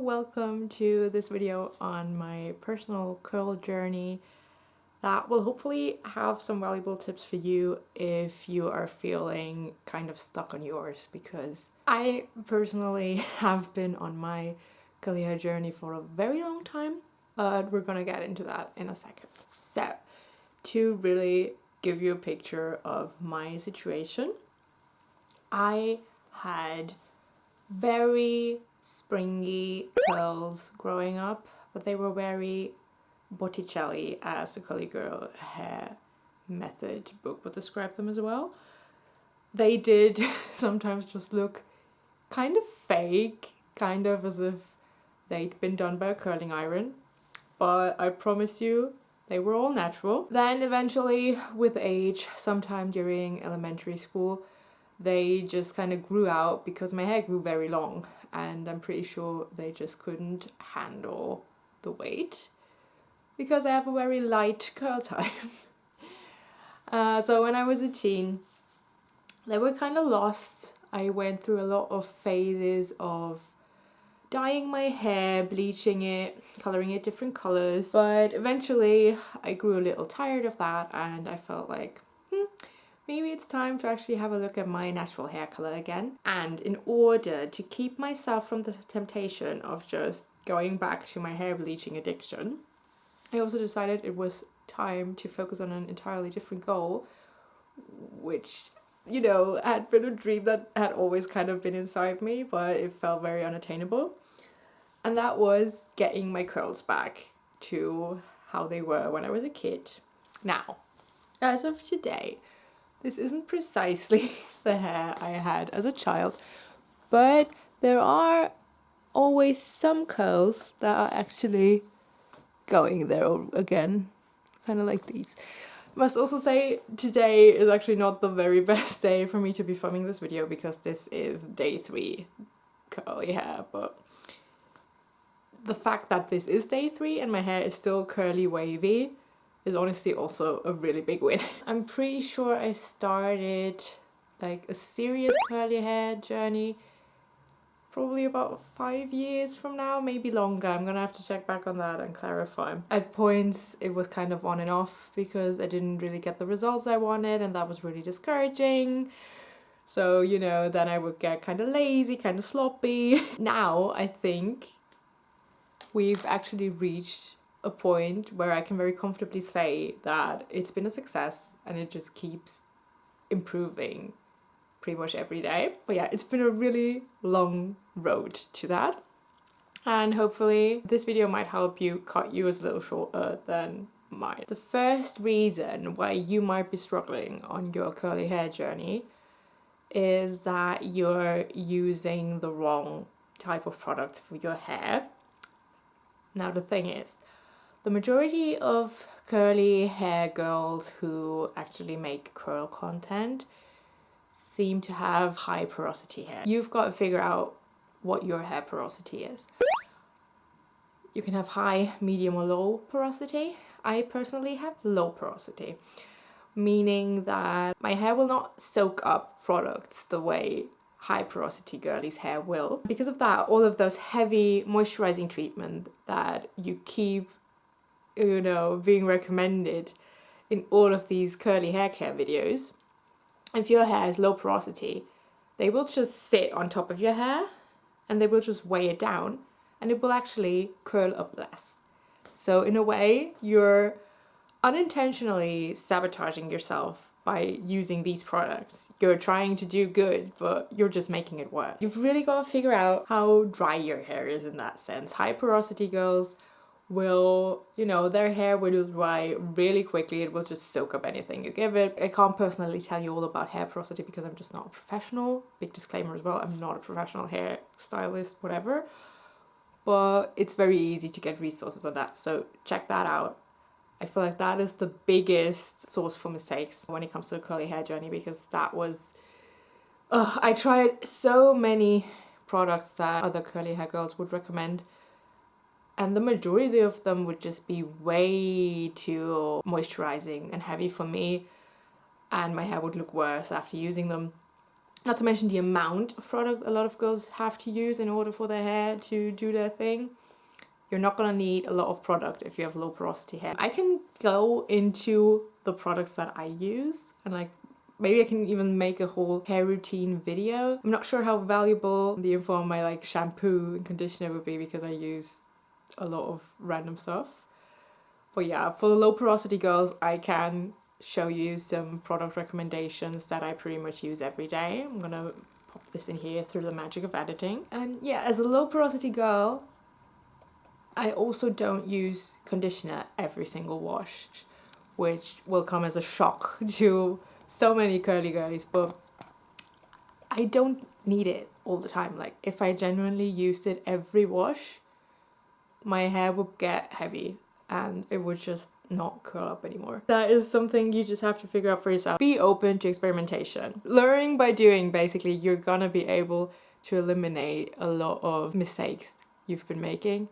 welcome to this video on my personal curl journey that will hopefully have some valuable tips for you if you are feeling kind of stuck on yours, because I personally have been on my curly hair journey for a very long time, but we're gonna get into that in a second. So, to really give you a picture of my situation, I had very springy curls growing up, but they were very Botticelli, as the curly girl hair method book would describe them as well. They did sometimes just look kind of fake, kind of as if they'd been done by a curling iron, but I promise you they were all natural. Then eventually, with age, sometime during elementary school, they just kind of grew out because my hair grew very long, and I'm pretty sure they just couldn't handle the weight because I have a very light curl time. So when I was a teen, they were kind of lost. I went through a lot of phases of dyeing my hair, bleaching it, coloring it different colors, but eventually I grew a little tired of that and I felt like maybe it's time to actually have a look at my natural hair color again. And in order to keep myself from the temptation of just going back to my hair bleaching addiction, I also decided it was time to focus on an entirely different goal, which, you know, had been a dream that had always kind of been inside me, but it felt very unattainable. And that was getting my curls back to how they were when I was a kid. Now, as of today, this isn't precisely the hair I had as a child, but there are always some curls that are actually going there again, kind of like these. I must also say today is actually not the very best day for me to be filming this video because this is day 3 curly hair, but the fact that this is day 3 and my hair is still curly wavy is honestly also a really big win. I'm pretty sure I started like a serious curly hair journey probably about 5 years from now, maybe longer. I'm gonna have to check back on that and clarify. At points it was kind of on and off because I didn't really get the results I wanted, and that was really discouraging. So, you know, then I would get kind of lazy, kind of sloppy. Now I think we've actually reached a point where I can very comfortably say that it's been a success and it just keeps improving pretty much every day. But yeah, it's been a really long road to that, and hopefully this video might help you cut yours a little shorter than mine. The first reason why you might be struggling on your curly hair journey is that you're using the wrong type of products for your hair. Now the thing is, the majority of curly hair girls who actually make curl content seem to have high porosity hair. You've got to figure out what your hair porosity is. You can have high, medium or low porosity. I personally have low porosity, meaning that my hair will not soak up products the way high porosity girlies' hair will. Because of that, all of those heavy moisturizing treatment that you keep, you know, being recommended in all of these curly hair care videos, if your hair is low porosity, they will just sit on top of your hair and they will just weigh it down and it will actually curl up less. So in a way, you're unintentionally sabotaging yourself by using these products. You're trying to do good, but you're just making it worse. You've really got to figure out how dry your hair is in that sense. High porosity girls will, you know, their hair will dry really quickly. It will just soak up anything you give it. I can't personally tell you all about hair porosity because I'm just not a professional. Big disclaimer as well, I'm not a professional hair stylist, whatever. But it's very easy to get resources on that, so check that out. I feel like that is the biggest source for mistakes when it comes to a curly hair journey, because that was... I tried so many products that other curly hair girls would recommend, and the majority of them would just be way too moisturizing and heavy for me, and my hair would look worse after using them. Not to mention the amount of product a lot of girls have to use in order for their hair to do their thing. You're not gonna need a lot of product if you have low porosity hair. I can go into the products that I use, and like maybe I can even make a whole hair routine video. I'm not sure how valuable the info on my like shampoo and conditioner would be because I use a lot of random stuff. But yeah, for the low porosity girls, I can show you some product recommendations that I pretty much use every day. I'm gonna pop this in here through the magic of editing. And yeah, as a low porosity girl, I also don't use conditioner every single wash, which will come as a shock to so many curly girlies, but I don't need it all the time. Like if I genuinely used it every wash, my hair would get heavy and it would just not curl up anymore. That is something you just have to figure out for yourself. Be open to experimentation. Learning by doing, basically, you're gonna be able to eliminate a lot of mistakes you've been making,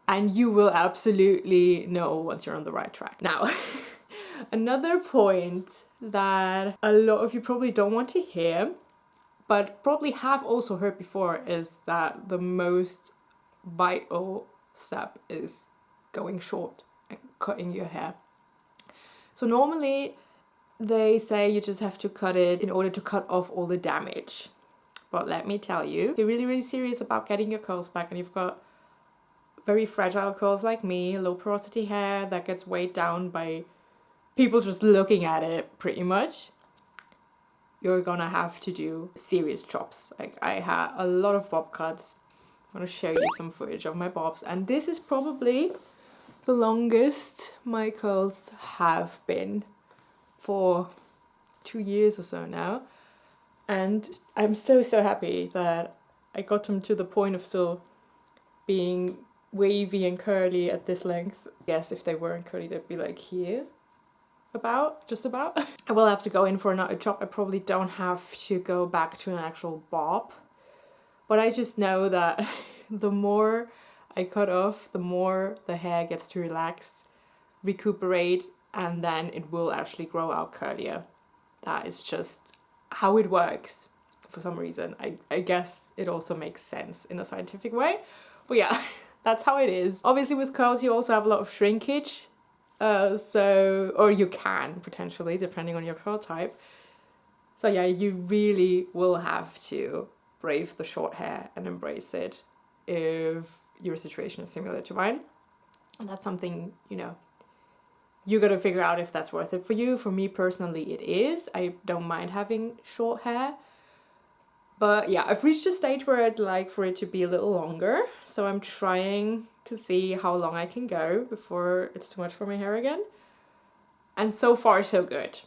and you will absolutely know once you're on the right track. Now, another point that a lot of you probably don't want to hear, but probably have also heard before, is that the most vital step is going short and cutting your hair. So normally they say you just have to cut it in order to cut off all the damage. But let me tell you, if you're really, really serious about getting your curls back and you've got very fragile curls like me, low porosity hair that gets weighed down by people just looking at it pretty much, you're gonna have to do serious chops. Like I had a lot of bob cuts. I'm gonna show you some footage of my bobs, and this is probably the longest my curls have been, for 2 years or so now. And I'm so happy that I got them to the point of still being wavy and curly at this length. Yes, if they weren't curly, they'd be like here. Just about. I will have to go in for another chop. I probably don't have to go back to an actual bob. But I just know that the more I cut off, the more the hair gets to relax, recuperate, and then it will actually grow out curlier. That is just how it works for some reason. I guess it also makes sense in a scientific way. But yeah, that's how it is. Obviously with curls you also have a lot of shrinkage. Or you can potentially, depending on your curl type. So yeah, you really will have to brave the short hair and embrace it if your situation is similar to mine. And that's something, you gotta figure out if that's worth it for you. For me personally, it is. I don't mind having short hair. But yeah, I've reached a stage where I'd like for it to be a little longer. So I'm trying to see how long I can go before it's too much for my hair again. And so far, so good.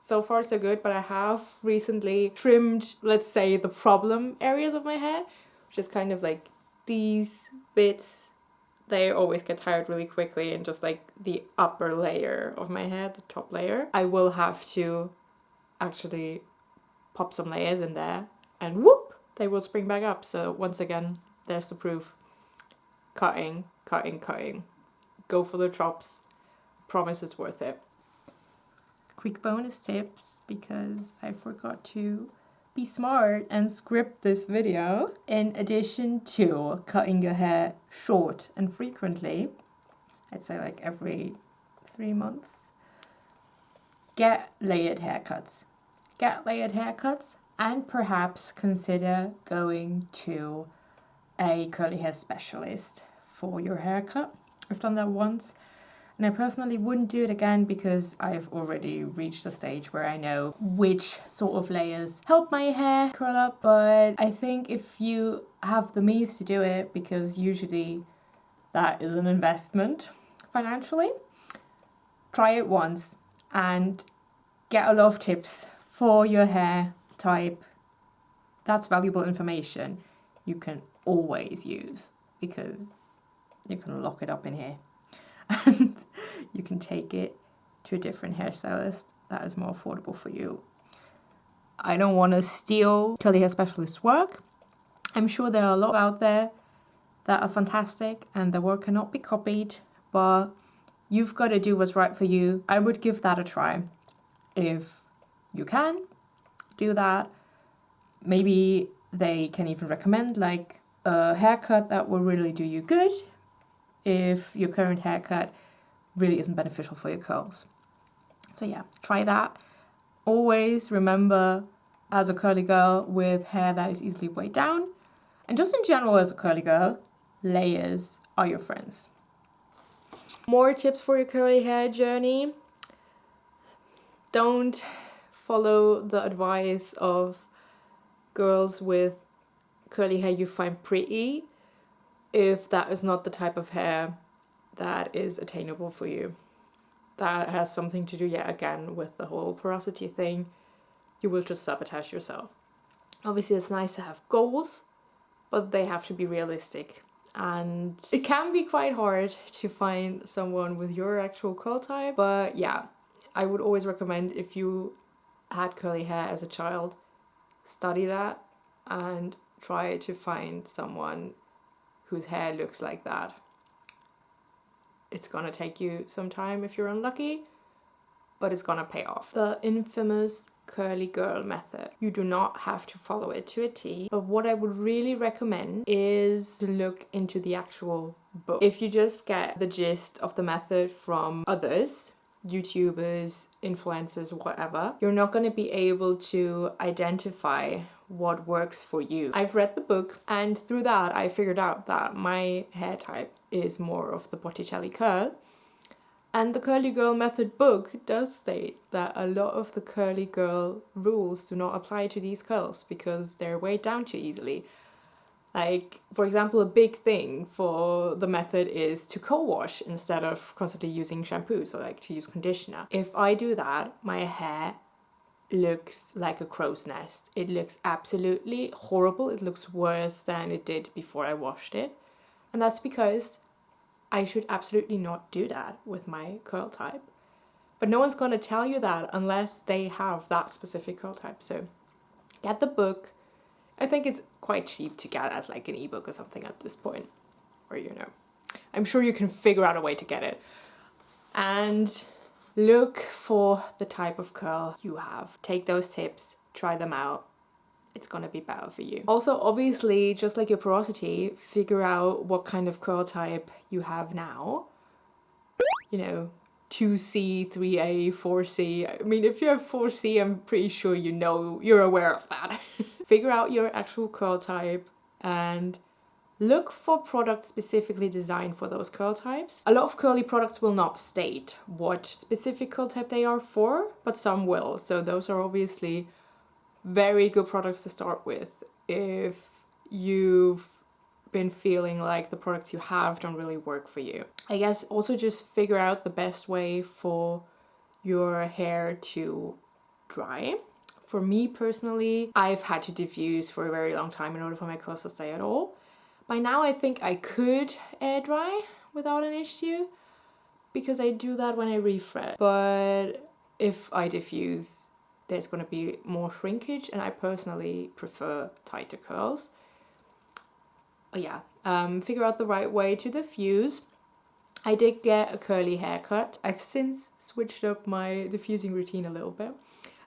So far, so good. But I have recently trimmed, let's say, the problem areas of my hair, which is kind of like these bits. They always get tired really quickly, and just like the upper layer of my hair, the top layer, I will have to actually pop some layers in there, and whoop, they will spring back up. So once again, there's the proof. Cutting. Go for the chops. Promise it's worth it. Quick bonus tips, because I forgot to be smart and script this video. In addition to cutting your hair short and frequently, I'd say like every 3 months, get layered haircuts. And perhaps consider going to a curly hair specialist for your haircut. I've done that once, and I personally wouldn't do it again because I've already reached a stage where I know which sort of layers help my hair curl up. But I think if you have the means to do it, because usually that is an investment financially, try it once and get a lot of tips for your hair type. That's valuable information you can always use, because you can lock it up in here and you can take it to a different hairstylist that is more affordable for you. I don't want to steal curly hair specialist work. I'm sure there are a lot out there that are fantastic and their work cannot be copied, but you've got to do what's right for you. I would give that a try. If you can, do that. Maybe they can even recommend like a haircut that will really do you good if your current haircut really isn't beneficial for your curls. So yeah, try that. Always remember, as a curly girl with hair that is easily weighed down, and just in general as a curly girl, layers are your friends. More tips for your curly hair journey. Don't follow the advice of girls with curly hair you find pretty if that is not the type of hair that is attainable for you. That has something to do yet again with the whole porosity thing. You will just sabotage yourself. Obviously it's nice to have goals, but they have to be realistic. And it can be quite hard to find someone with your actual curl type. But yeah, I would always recommend, if you had curly hair as a child, study that and try to find someone whose hair looks like that. It's gonna take you some time if you're unlucky, but it's gonna pay off. The infamous curly girl method. You do not have to follow it to a T, but what I would really recommend is to look into the actual book. If you just get the gist of the method from others, YouTubers, influencers, whatever, you're not going to be able to identify what works for you. I've read the book, and through that I figured out that my hair type is more of the Botticelli curl. And the Curly Girl Method book does state that a lot of the curly girl rules do not apply to these curls because they're weighed down too easily. Like, for example, a big thing for the method is to co-wash instead of constantly using shampoo, so like to use conditioner. If I do that, my hair looks like a crow's nest. It looks absolutely horrible. It looks worse than it did before I washed it. And that's because I should absolutely not do that with my curl type. But no one's going to tell you that unless they have that specific curl type. So get the book. I think it's quite cheap to get as like an ebook or something at this point. Or, you know, I'm sure you can figure out a way to get it. And look for the type of curl you have. Take those tips, try them out. It's gonna be better for you. Also, obviously, just like your porosity, figure out what kind of curl type you have now. You know, 2C, 3A, 4C. I mean, if you have 4C, I'm pretty sure you know, you're aware of that. Figure out your actual curl type and look for products specifically designed for those curl types. A lot of curly products will not state what specific curl type they are for, but some will. So those are obviously very good products to start with if you've been feeling like the products you have don't really work for you. I guess also just figure out the best way for your hair to dry. For me personally, I've had to diffuse for a very long time in order for my curls to stay at all. By now I think I could air dry without an issue because I do that when I refresh. But if I diffuse, there's going to be more shrinkage, and I personally prefer tighter curls. But yeah, figure out the right way to diffuse. I did get a curly haircut. I've since switched up my diffusing routine a little bit.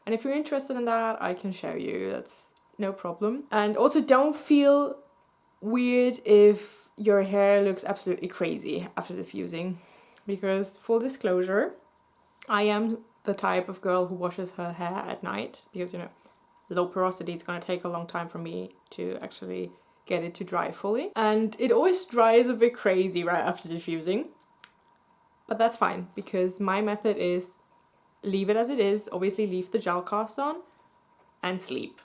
And if you're interested in that, I can show you. That's no problem. And also don't feel weird if your hair looks absolutely crazy after diffusing. Because full disclosure, I am the type of girl who washes her hair at night because, you know, low porosity is going to take a long time for me to actually get it to dry fully. And it always dries a bit crazy right after diffusing. But that's fine because my method is leave it as it is, obviously leave the gel cast on and sleep.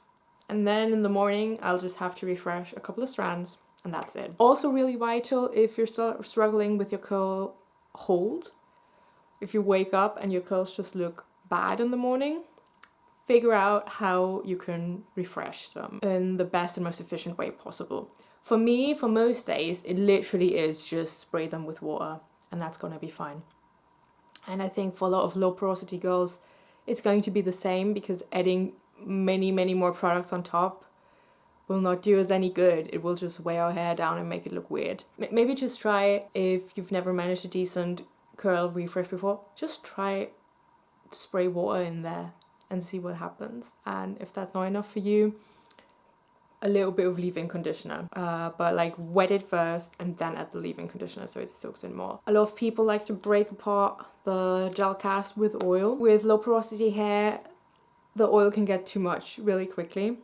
And then in the morning, I'll just have to refresh a couple of strands and that's it. Also really vital if you're still struggling with your curl hold. If you wake up and your curls just look bad in the morning, figure out how you can refresh them in the best and most efficient way possible. For me, for most days, it literally is just spray them with water and that's gonna be fine. And I think for a lot of low porosity girls, it's going to be the same because adding many more products on top will not do us any good. It will just weigh our hair down and make it look weird. Maybe just try, if you've never managed a decent curl refresh before, just try to spray water in there and see what happens. And if that's not enough for you, a little bit of leave-in conditioner, but like wet it first and then add the leave-in conditioner so it soaks in more. A lot of people like to break apart the gel cast with oil. With low porosity hair, the oil can get too much really quickly.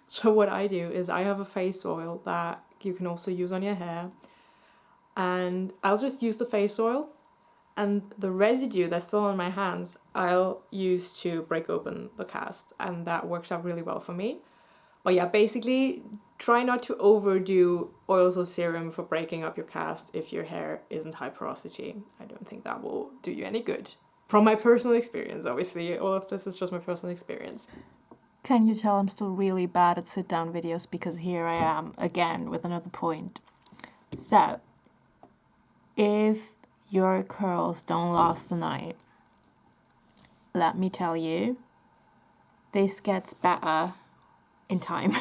So what I do is I have a face oil that you can also use on your hair, and I'll just use the face oil, and the residue that's still on my hands I'll use to break open the cast, and that works out really well for me. But yeah, basically try not to overdo oils or serum for breaking up your cast if your hair isn't high porosity. I don't think that will do you any good. From my personal experience, obviously, all of this is just my personal experience. Can you tell I'm still really bad at sit-down videos, because here I am again with another point. So, if your curls don't last the night, let me tell you, this gets better in time.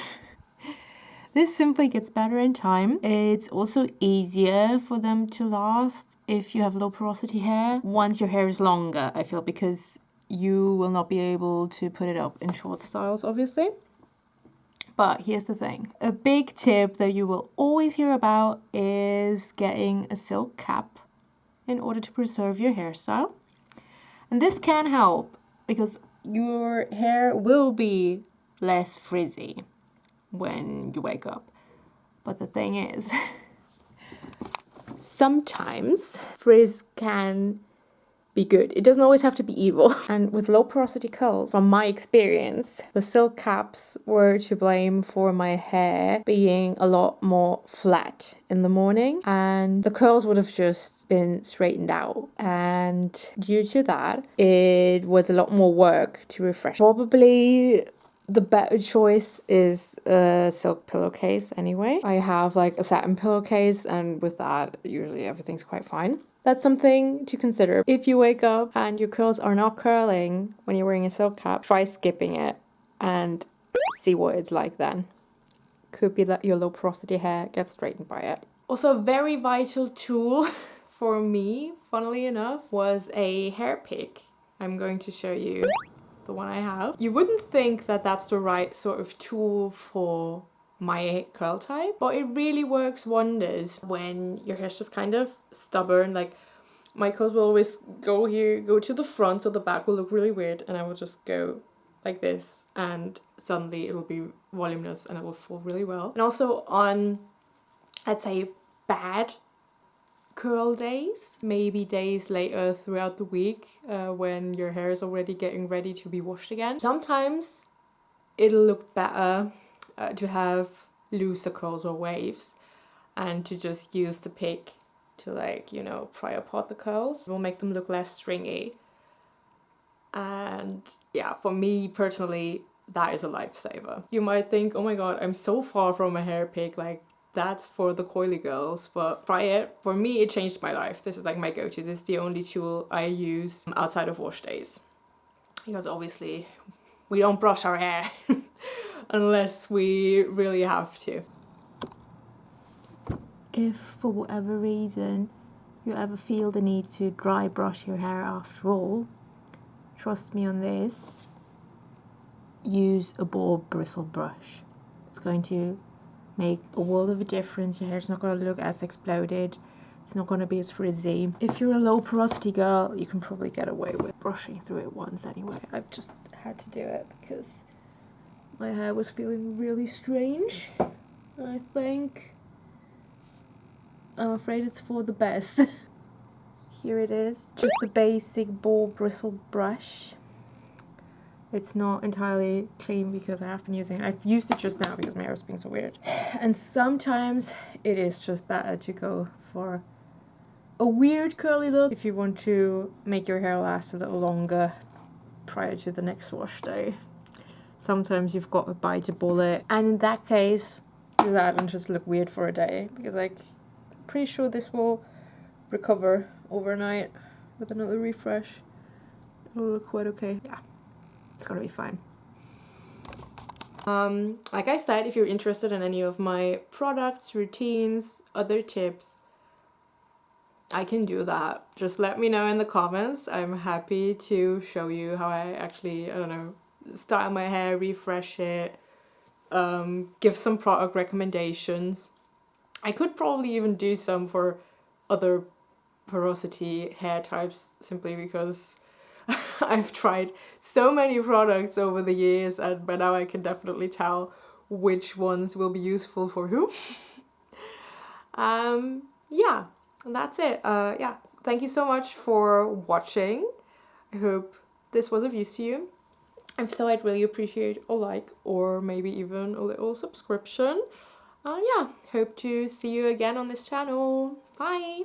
This simply gets better in time. It's also easier for them to last if you have low porosity hair once your hair is longer, I feel, because you will not be able to put it up in short styles, obviously. But here's the thing. A big tip that you will always hear about is getting a silk cap in order to preserve your hairstyle. And this can help because your hair will be less frizzy when you wake up. But the thing is, sometimes frizz can be good. It doesn't always have to be evil. And with low porosity curls, from my experience, the silk caps were to blame for my hair being a lot more flat in the morning, and the curls would have just been straightened out. And due to that, it was a lot more work to refresh. Probably the better choice is a silk pillowcase anyway. I have like a satin pillowcase, and with that, usually everything's quite fine. That's something to consider. If you wake up and your curls are not curling when you're wearing a silk cap, try skipping it and see what it's like then. Could be that your low porosity hair gets straightened by it. Also, a very vital tool for me, funnily enough, was a hair pick. I'm going to show you the one I have. You wouldn't think that that's the right sort of tool for my curl type, but it really works wonders when your hair's just kind of stubborn. Like, my curls will always go here, go to the front, so the back will look really weird, and I will just go like this, and suddenly it'll be voluminous and it will fall really well. And also on, I'd say, bad curl days, maybe days later throughout the week, when your hair is already getting ready to be washed again, sometimes it'll look better to have looser curls or waves, and to just use the pick to, like, you know, pry apart the curls. It will make them look less stringy. And yeah, for me personally, that is a lifesaver. You might think, oh my god, I'm so far from a hair pick, like that's for the coily girls, but try it. For me, it changed my life. This is like my go-to. This is the only tool I use outside of wash days, because obviously we don't brush our hair unless we really have to. If for whatever reason you ever feel the need to dry brush your hair after all, trust me on this, use a bob bristle brush. It's going to make a world of a difference. Your hair's not going to look as exploded. It's not going to be as frizzy. If you're a low porosity girl, you can probably get away with brushing through it once anyway. I've just had to do it because my hair was feeling really strange. And I think I'm afraid it's for the best. Here it is. Just a basic ball bristle brush. It's not entirely clean because I have been using it. I've used it just now because my hair is being so weird. And sometimes it is just better to go for a weird curly look if you want to make your hair last a little longer prior to the next wash day. Sometimes you've got to bite a bullet, and in that case, do that and just look weird for a day, because like, I'm pretty sure this will recover overnight with another refresh. It'll look quite okay. Yeah, it's gonna be fine. Like I said, if you're interested in any of my products, routines, other tips, I can do that. Just let me know in the comments. I'm happy to show you how I actually, I don't know, style my hair, refresh it, give some product recommendations. I could probably even do some for other porosity hair types, simply because I've tried so many products over the years, and by now I can definitely tell which ones will be useful for who. Yeah, and that's it. Yeah, thank you so much for watching. I hope this was of use to you. If so, I'd really appreciate a like or maybe even a little subscription. Yeah, hope to see you again on this channel. Bye!